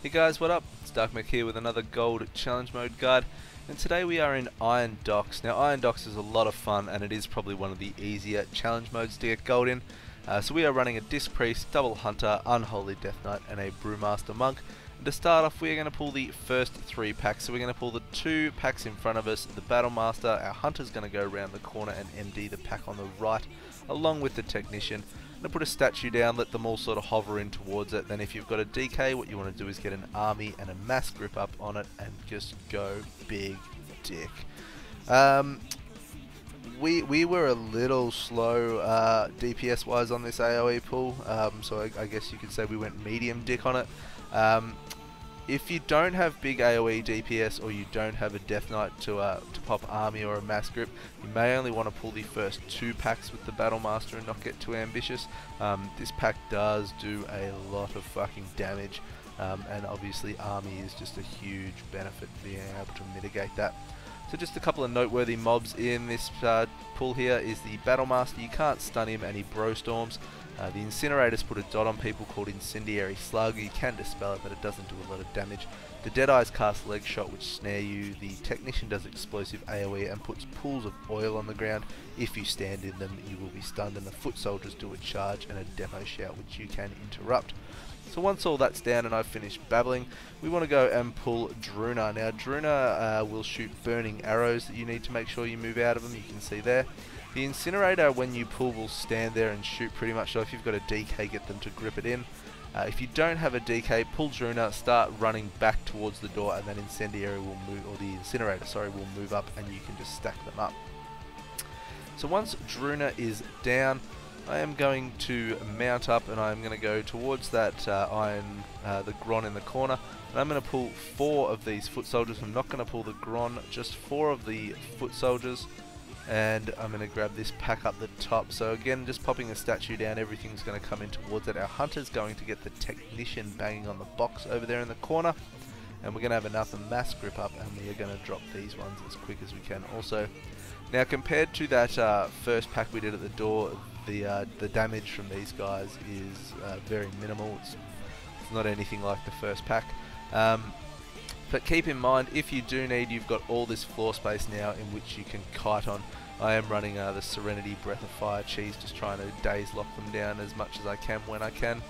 Hey guys, what up? It's Darkmech here with another gold challenge mode guide, and today we are in Iron Docks. Now Iron Docks is a lot of fun and it is probably one of the easier challenge modes to get gold in. So we are running a Disc Priest, Double Hunter, Unholy Death Knight and a Brewmaster Monk. And to start off we are going to pull the first 3 packs, so we're going to pull the 2 packs in front of us, the Battle Master. Our Hunter's going to go around the corner and empty the pack on the right along with the Technician. I'm going to put a statue down, let them all sort of hover in towards it. Then if you've got a DK, what you want to do is get an army and a mass grip up on it and just go big dick. We were a little slow DPS wise on this AoE pull, so I guess you could say we went medium dick on it. If you don't have big AoE DPS or you don't have a Death Knight to pop army or a mass grip, you may only want to pull the first 2 packs with the Battle Master and not get too ambitious. This pack does do a lot of fucking damage, and obviously army is just a huge benefit being able to mitigate that. So just a couple of noteworthy mobs in this pull here is the Battle Master. You can't stun him and he bro storms. The Incinerators put a dot on people called Incendiary Slug. You can dispel it, but it doesn't do a lot of damage. The Deadeyes cast Leg Shot, which snare you. The Technician does explosive AoE and puts pools of oil on the ground. If you stand in them, you will be stunned. And the Foot Soldiers do a charge and a Demo Shout, which you can interrupt. So once all that's down and I've finished babbling, we want to go and pull Druna. Now Druna will shoot burning arrows that you need to make sure you move out of them. You can see there. The Incinerator, when you pull, will stand there and shoot pretty much. So if you've got a DK, get them to grip it in. If you don't have a DK, pull Druna, start running back towards the door, and then Incendiary will move, or the Incinerator, sorry, will move up, and you can just stack them up. So once Druna is down, I am going to mount up, and I'm going to go towards that the Gron in the corner, and I'm going to pull 4 of these Foot Soldiers. I'm not going to pull the Gron, just 4 of the Foot Soldiers. And I'm going to grab this pack up the top. So again, just popping a statue down, everything's going to come in towards it. Our Hunter's going to get the Technician banging on the box over there in the corner, and we're going to have another mass grip up, and we are going to drop these ones as quick as we can also. Now compared to that first pack we did at the door, the damage from these guys is very minimal. It's not anything like the first pack. But keep in mind, if you do need, you've got all this floor space now in which you can kite on. I am running the Serenity Breath of Fire cheese, just trying to daze lock them down as much as I can when I can.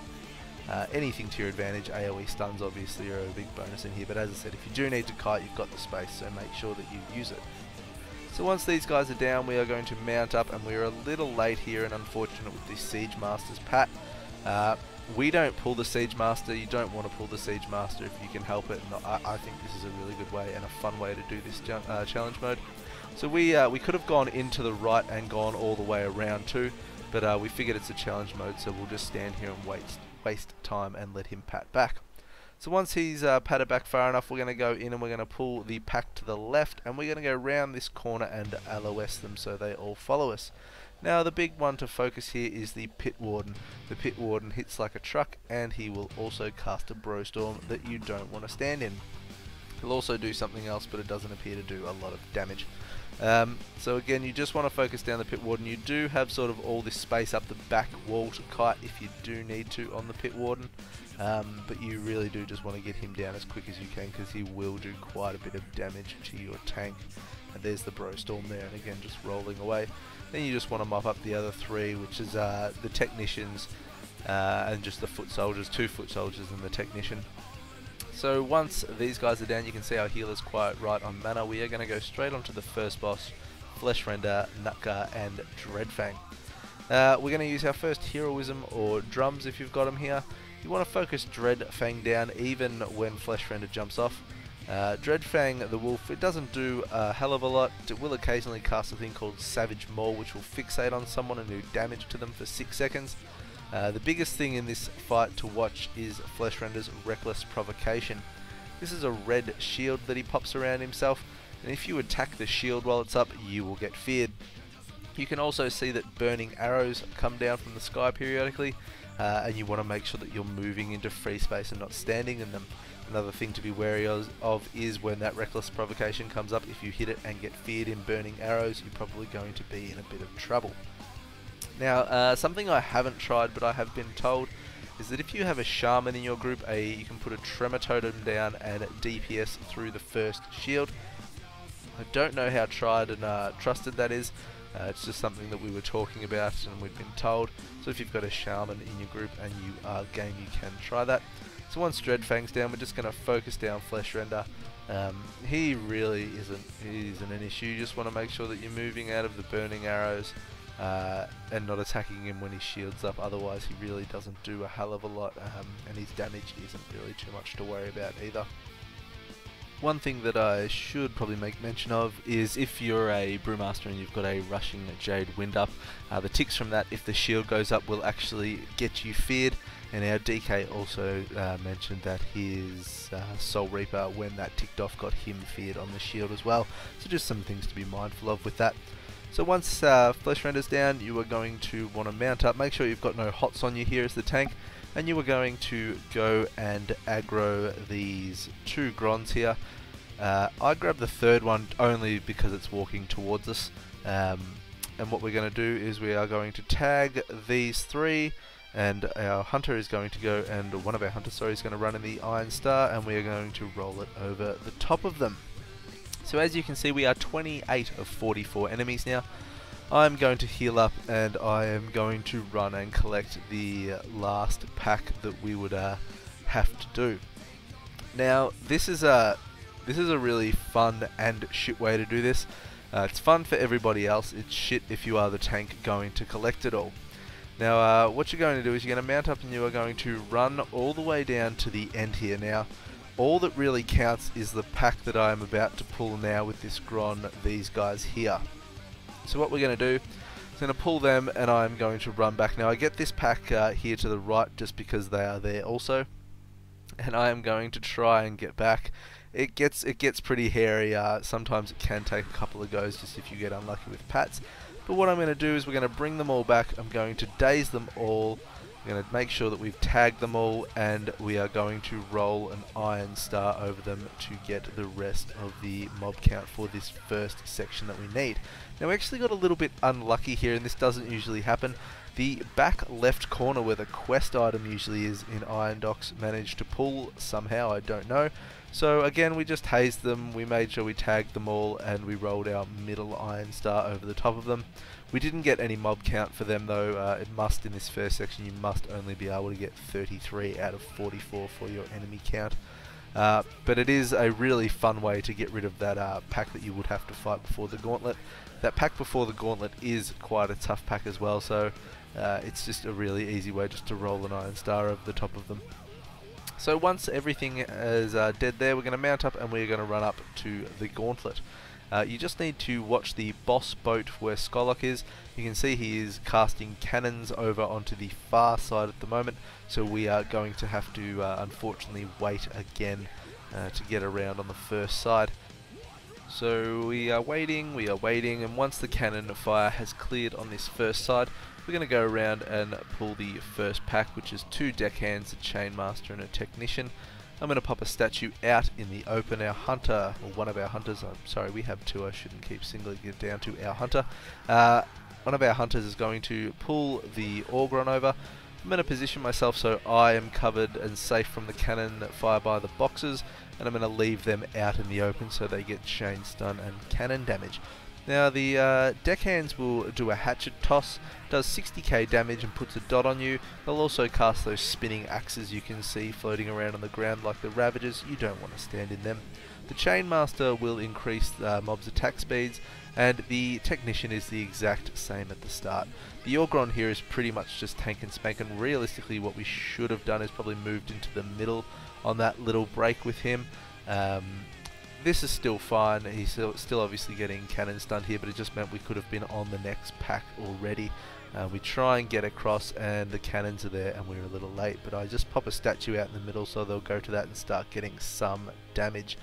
Anything to your advantage. AoE stuns obviously are a big bonus in here, but as I said, if you do need to kite, you've got the space, so make sure that you use it. So once these guys are down, we are going to mount up, and we're a little late here and unfortunate with the Siege Master's Pat. We don't pull the Siege Master. You don't want to pull the Siege Master if you can help it. And I think this is a really good way and a fun way to do this challenge mode. So we could have gone into the right and gone all the way around too, but we figured it's a challenge mode, so we'll just stand here and waste time and let him pat back. So once he's patted back far enough, we're going to go in and we're going to pull the pack to the left, and we're going to go around this corner and LOS them so they all follow us. Now the big one to focus here is the Pit Warden. The Pit Warden hits like a truck, and he will also cast a Bro Storm that you don't want to stand in. He'll also do something else, but it doesn't appear to do a lot of damage. So again, you just want to focus down the Pit Warden. You do have sort of all this space up the back wall to kite if you do need to on the Pit Warden, but you really do just want to get him down as quick as you can, because he will do quite a bit of damage to your tank. And there's the Bro Storm there, and again just rolling away. Then you just want to mop up the other 3, which is the Technicians and just the Foot Soldiers, 2 Foot Soldiers and the Technician. So once these guys are down, you can see our healer's quite right on mana. We are going to go straight onto the first boss, Fleshrender Nukkar and Dreadfang. We're going to use our first heroism or drums if you've got them here. You want to focus Dreadfang down even when Fleshrender jumps off. Dreadfang the wolf, it doesn't do a hell of a lot. It will occasionally cast a thing called Savage Maul, which will fixate on someone and do damage to them for 6 seconds. The biggest thing in this fight to watch is Fleshrender's Reckless Provocation. This is a red shield that he pops around himself, and if you attack the shield while it's up, you will get feared. You can also see that burning arrows come down from the sky periodically, and you want to make sure that you're moving into free space and not standing in them. Another thing to be wary of is when that Reckless Provocation comes up, if you hit it and get feared in burning arrows, you're probably going to be in a bit of trouble. Now, something I haven't tried but I have been told is that if you have a Shaman in your group, you can put a Tremor Totem down and DPS through the first shield. I don't know how tried and trusted that is. It's just something that we were talking about and we've been told. So if you've got a Shaman in your group and you are game, you can try that. So once Dreadfang's down, we're just going to focus down Fleshrender. He really isn't an issue. You just want to make sure that you're moving out of the burning arrows and not attacking him when he shields up. Otherwise he really doesn't do a hell of a lot, and his damage isn't really too much to worry about either. One thing that I should probably make mention of is if you're a Brewmaster and you've got a rushing Jade Wind up, the ticks from that, if the shield goes up, will actually get you feared. And our DK also mentioned that his Soul Reaper, when that ticked off, got him feared on the shield as well. So just some things to be mindful of with that. So once Fleshrender's down, you are going to want to mount up. Make sure you've got no hots on you here as the tank. And you are going to go and aggro these 2 Grons here. I grabbed the third one only because it's walking towards us. And what we're going to do is we are going to tag these 3, and our hunter is going to go, and one of our hunters, sorry, is going to run in the Iron Star, and we are going to roll it over the top of them. So as you can see, we are 28 of 44 enemies now. I'm going to heal up, and I am going to run and collect the last pack that we would have to do. Now, this is a really fun and shit way to do this. It's fun for everybody else. It's shit if you are the tank going to collect it all. Now, what you're going to do is you're going to mount up, and you are going to run all the way down to the end here. Now, all that really counts is the pack that I am about to pull now with this Gron, these guys here. So what we're going to do is going to pull them, and I'm going to run back. Now I get this pack here to the right just because they are there also, and I am going to try and get back. It gets pretty hairy. Sometimes it can take a couple of goes just if you get unlucky with pats. But what I'm going to do is we're going to bring them all back. I'm going to daze them all. I'm going to make sure that we've tagged them all, and we are going to roll an Iron Star over them to get the rest of the mob count for this first section that we need. Now we actually got a little bit unlucky here, and this doesn't usually happen. The back left corner where the quest item usually is in Iron Docks managed to pull somehow, I don't know. So again, we just hazed them, we made sure we tagged them all, and we rolled our middle Iron Star over the top of them. We didn't get any mob count for them though. It must, in this first section, you must only be able to get 33 out of 44 for your enemy count. But it is a really fun way to get rid of that pack that you would have to fight before the gauntlet. That pack before the gauntlet is quite a tough pack as well, so it's just a really easy way just to roll an Iron Star over the top of them. So once everything is dead there, we're going to mount up and we're going to run up to the gauntlet. You just need to watch the boss boat where Skylock is. You can see he is casting cannons over onto the far side at the moment, so we are going to have to unfortunately wait again to get around on the first side. So we are waiting, and once the cannon fire has cleared on this first side, we're going to go around and pull the first pack, which is 2 deckhands, a chainmaster and a technician. I'm going to pop a statue out in the open. Our hunter, or one of our hunters, I'm sorry, we have 2, I shouldn't keep singling it down to our hunter. One of our hunters is going to pull the Orgron over. I'm going to position myself so I am covered and safe from the cannon fire by the boxes, and I'm going to leave them out in the open so they get chain stun and cannon damage. Now the deckhands will do a hatchet toss, does 60k damage and puts a dot on you. They'll also cast those spinning axes you can see floating around on the ground like the Ravagers. You don't want to stand in them. The Chainmaster will increase mobs' attack speeds, and the Technician is the exact same at the start. The Orgron here is pretty much just tank and spank, and realistically what we should have done is probably moved into the middle on that little break with him. This is still fine. He's still obviously getting cannon stunned here, but it just meant we could have been on the next pack already. We try and get across, and the cannons are there, and we're a little late, but I just pop a statue out in the middle so they'll go to that and start getting some damage.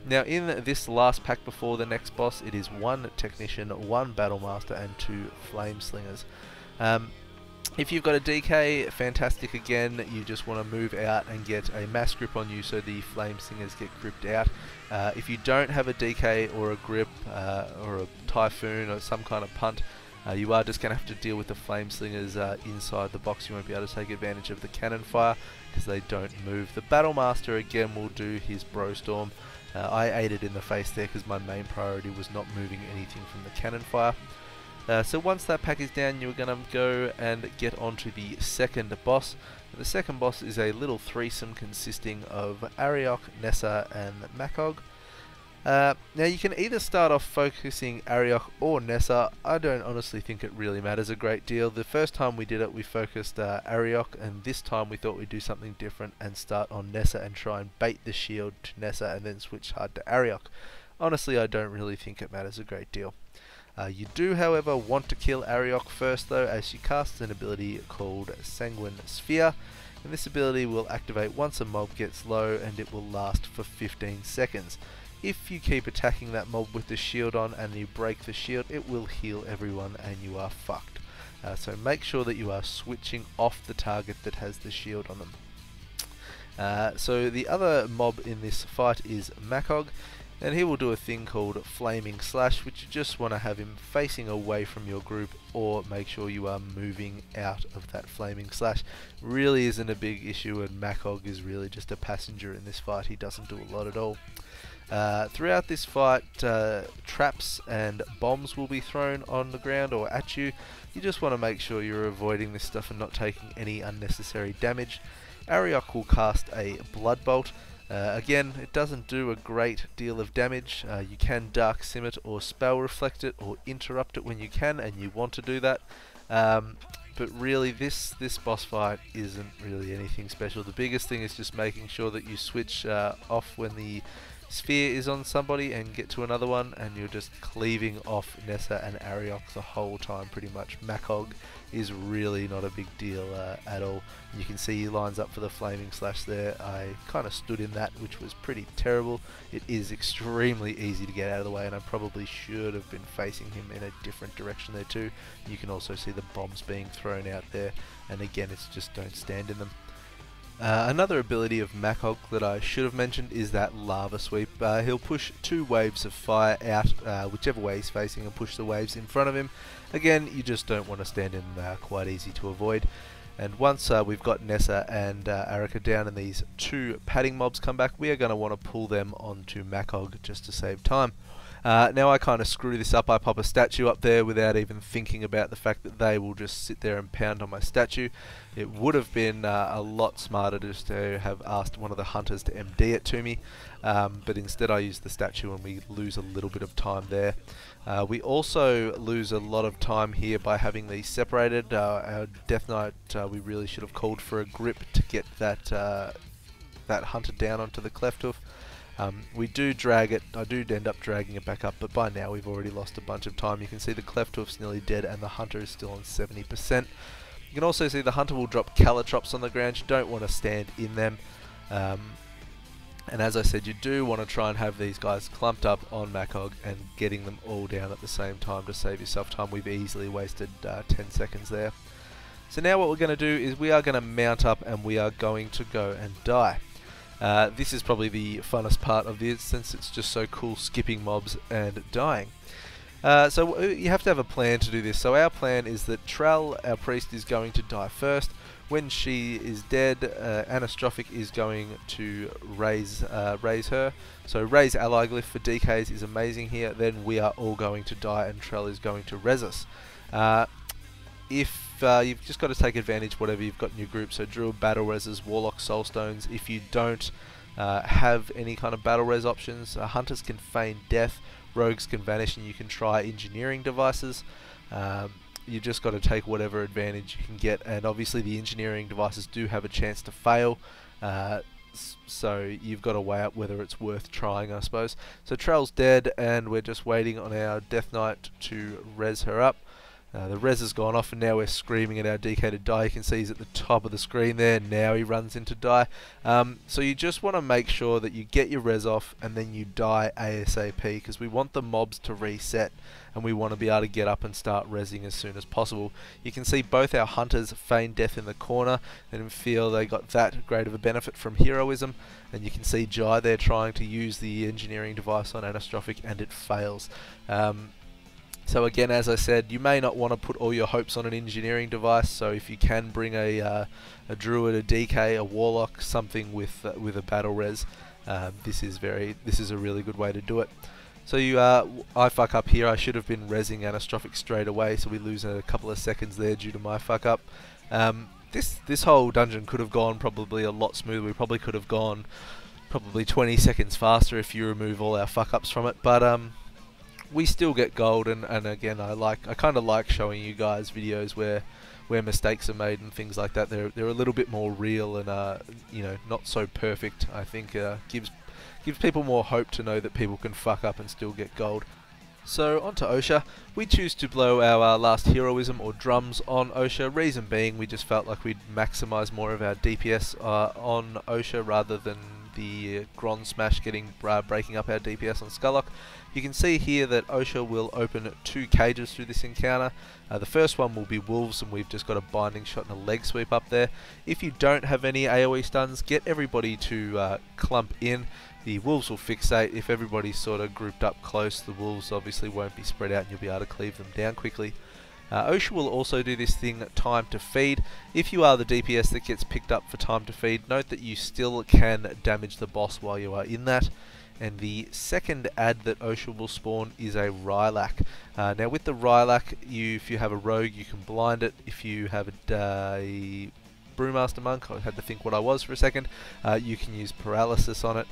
Now in this last pack before the next boss, it is 1 Technician, 1 Battlemaster and 2 Flame Slingers. If you've got a DK, fantastic again. You just want to move out and get a mass grip on you so the Flame Slingers get gripped out. If you don't have a DK or a grip or a Typhoon or some kind of punt, You are just going to have to deal with the flame slingers inside the box. You won't be able to take advantage of the cannon fire because they don't move. The Battlemaster again will do his Bro Storm. I ate it in the face there because my main priority was not moving anything from the cannon fire. So once that pack is down, you're going to go and get onto the second boss. The second boss is a little threesome consisting of Ariok, Nessa and Makog. Now you can either start off focusing Ariok or Nessa. I don't honestly think it really matters a great deal. The first time we did it we focused Ariok, and this time we thought we'd do something different and start on Nessa and try and bait the shield to Nessa and then switch hard to Ariok. Honestly, I don't really think it matters a great deal. You do however want to kill Ariok first though, as she casts an ability called Sanguine Sphere, and this ability will activate once a mob gets low and it will last for 15 seconds. If you keep attacking that mob with the shield on and you break the shield, it will heal everyone and you are fucked. So make sure that you are switching off the target that has the shield on them. So the other mob in this fight is Makog, and he will do a thing called Flaming Slash, which you just want to have him facing away from your group or make sure you are moving out of that Flaming Slash. Really isn't a big issue, and Makog is really just a passenger in this fight. He doesn't do a lot at all. Throughout this fight, traps and bombs will be thrown on the ground or at you. You just want to make sure you're avoiding this stuff and not taking any unnecessary damage. Ariok will cast a Blood Bolt. Again, it doesn't do a great deal of damage. You can Dark Sim it or Spell Reflect it or interrupt it when you can, and you want to do that. But really this boss fight isn't really anything special. The biggest thing is just making sure that you switch off when the sphere is on somebody and get to another one, and you're just cleaving off Nessa and Ariok the whole time pretty much. Makog is really not a big deal at all. You can see he lines up for the Flaming Slash there. I kind of stood in that, which was pretty terrible. It is extremely easy to get out of the way, and I probably should have been facing him in a different direction there too. You can also see the bombs being thrown out there, and again it's just don't stand in them. Another ability of Makog that I should have mentioned is that Lava Sweep. He'll push 2 waves of fire out whichever way he's facing and push the waves in front of him. Again, you just don't want to stand in, quite easy to avoid. And once we've got Nessa and Arika down and these 2 padding mobs come back, we are going to want to pull them onto Makog just to save time. Now I kind of screw this up. I pop a statue up there without even thinking about the fact that they will just sit there and pound on my statue. It would have been a lot smarter just to have asked one of the hunters to MD it to me, but instead I used the statue and we lose a little bit of time there. We also lose a lot of time here by having these separated. Our Death Knight, we really should have called for a grip to get that hunter down onto the cleft hoof. We do drag it, I do end up dragging it back up, but by now we've already lost a bunch of time. You can see the cleft hoof's nearly dead and the hunter is still on 70%. You can also see the hunter will drop Calatrops on the ground. You don't want to stand in them. And as I said, you do want to try and have these guys clumped up on Makog and getting them all down at the same time to save yourself time. We've easily wasted 10 seconds there. So now what we're going to do is we are going to mount up and we are going to go and die. This is probably the funnest part of this, since it's just so cool skipping mobs and dying. So you have to have a plan to do this. So our plan is that Trell, our priest, is going to die first. When she is dead, Anastrophic is going to raise her. So raise ally glyph for DKs is amazing here. Then we are all going to die and Trell is going to res us. You've just got to take advantage of whatever you've got in your group. So Druid battle reses, Warlock soulstones. If you don't have any kind of battle res options, hunters can feign death, rogues can vanish, and you can try engineering devices. You've just got to take whatever advantage you can get, and obviously the engineering devices do have a chance to fail, so you've got to weigh up whether it's worth trying, I suppose. So Trell's dead and we're just waiting on our Death Knight to res her up. The res has gone off and now we're screaming at our DK to die. You can see he's at the top of the screen there. Now he runs into die. So you just want to make sure that you get your res off and then you die ASAP, because we want the mobs to reset and we want to be able to get up and start resing as soon as possible. You can see both our hunters feign death in the corner and feel they got that great of a benefit from heroism. And you can see Jai there trying to use the engineering device on Anastrophic and it fails. So again, as I said, you may not want to put all your hopes on an engineering device, so if you can bring a druid, a DK, a warlock, something with a battle res, this is a really good way to do it. So I fuck up here. I should have been resing Anastrophic straight away, so we lose a couple of seconds there due to my fuck up. This whole dungeon could have gone probably a lot smoother. We probably could have gone probably 20 seconds faster if you remove all our fuck ups from it, but we still get gold, and again, I kind of like showing you guys videos where mistakes are made and things like that. They're a little bit more real and you know, not so perfect. I think gives people more hope to know that people can fuck up and still get gold. So on to Osha. We choose to blow our last heroism or drums on Osha. Reason being, we just felt like we'd maximise more of our DPS on Osha rather than the Gron Smash breaking up our DPS on Skullock. You can see here that Osha will open 2 cages through this encounter. The first one will be wolves, and we've just got a binding shot and a leg sweep up there. If you don't have any AoE stuns, get everybody to clump in. The wolves will fixate. If everybody's sort of grouped up close, the wolves obviously won't be spread out and you'll be able to cleave them down quickly. Osha will also do this thing, time to feed. If you are the DPS that gets picked up for time to feed, note that you still can damage the boss while you are in that. And the second ad that Osha will spawn is a Rylak. Now with the Rylak, if you have a rogue, you can blind it. If you have a Brewmaster Monk, I had to think what I was for a second, you can use paralysis on it.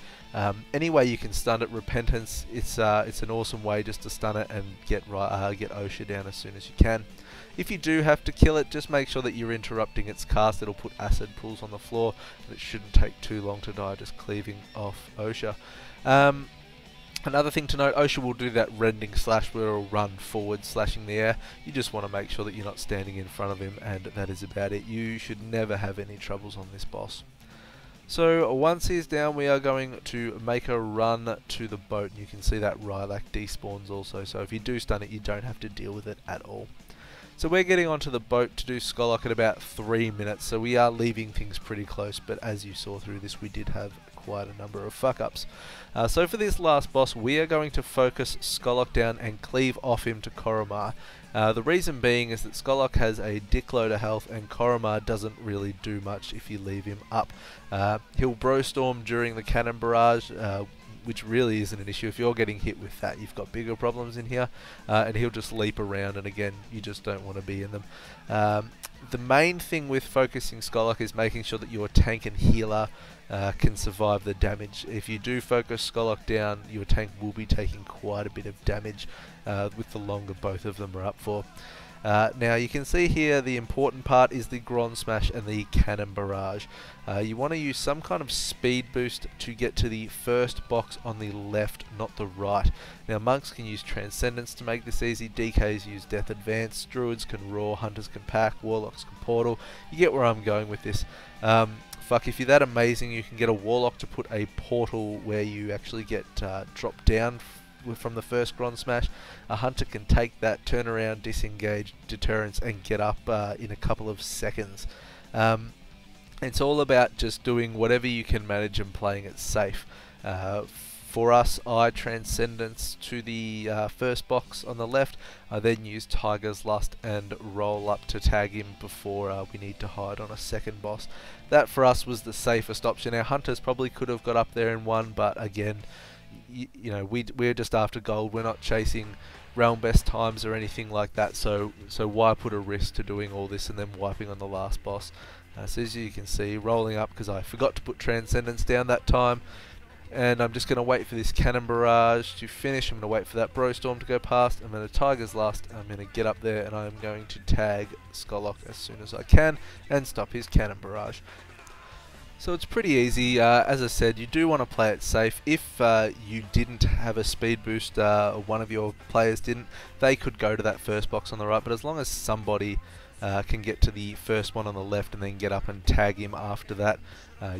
Any way you can stun it, repentance, it's an awesome way just to stun it and get Osha down as soon as you can. If you do have to kill it, just make sure that you're interrupting its cast. It'll put acid pools on the floor, and it shouldn't take too long to die just cleaving off Osha. Another thing to note, Osha will do that rending slash where it'll run forward, slashing the air. You just want to make sure that you're not standing in front of him, and that is about it. You should never have any troubles on this boss. So once he's down, we are going to make a run to the boat. You can see that Rylak despawns also, so if you do stun it, you don't have to deal with it at all. So we're getting onto the boat to do Skullock at about 3 minutes, so we are leaving things pretty close, but as you saw through this, we did have quite a number of fuck-ups. So for this last boss, we are going to focus Skullock down and cleave off him to Koromar. The reason being is that Skullock has a dickload of health and Koromar doesn't really do much if you leave him up. He'll Brostorm during the cannon barrage, which really isn't an issue. If you're getting hit with that, you've got bigger problems in here, and he'll just leap around, and again, you just don't want to be in them. The main thing with focusing Skullock is making sure that your tank and healer can survive the damage. If you do focus Skullock down, your tank will be taking quite a bit of damage with the longer both of them are up for. Now you can see here the important part is the Gron Smash and the Cannon Barrage. You want to use some kind of speed boost to get to the first box on the left, not the right. Now monks can use Transcendence to make this easy, DKs use Death Advance, druids can roar, hunters can pack, warlocks can portal. You get where I'm going with this. Fuck, if you're that amazing, you can get a warlock to put a portal where you actually get dropped down from the first Gron Smash. A hunter can take that, turn around, disengage, deterrence, and get up in a couple of seconds. It's all about just doing whatever you can manage and playing it safe. For us, I Transcendence to the first box on the left. I then use Tiger's Lust and roll up to tag him before we need to hide on a second boss. That for us was the safest option. Our hunters probably could have got up there and won, but again, you know, we're just after gold. We're not chasing realm best times or anything like that, so why put a risk to doing all this and then wiping on the last boss? So as you can see, rolling up because I forgot to put Transcendence down that time, and I'm just going to wait for this Cannon Barrage to finish. I'm going to wait for that Brostorm to go past. I'm going to Tiger's Lust. I'm going to get up there and I'm going to tag Skullock as soon as I can and stop his Cannon Barrage. So it's pretty easy. As I said, you do want to play it safe. If you didn't have a speed boost, or one of your players didn't, they could go to that first box on the right, but as long as somebody can get to the first one on the left and then get up and tag him after that,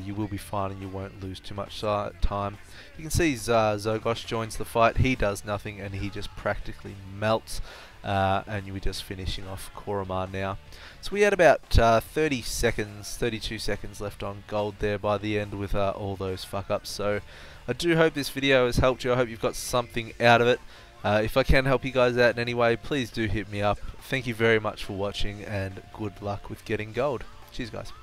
you will be fine and you won't lose too much time. You can see Zogosh joins the fight. He does nothing and he just practically melts, and we're just finishing off Koromar now. So we had about 32 seconds left on gold there by the end with all those fuck ups. So I do hope this video has helped you. I hope you've got something out of it. If I can help you guys out in any way, please do hit me up. Thank you very much for watching, and good luck with getting gold. Cheers, guys.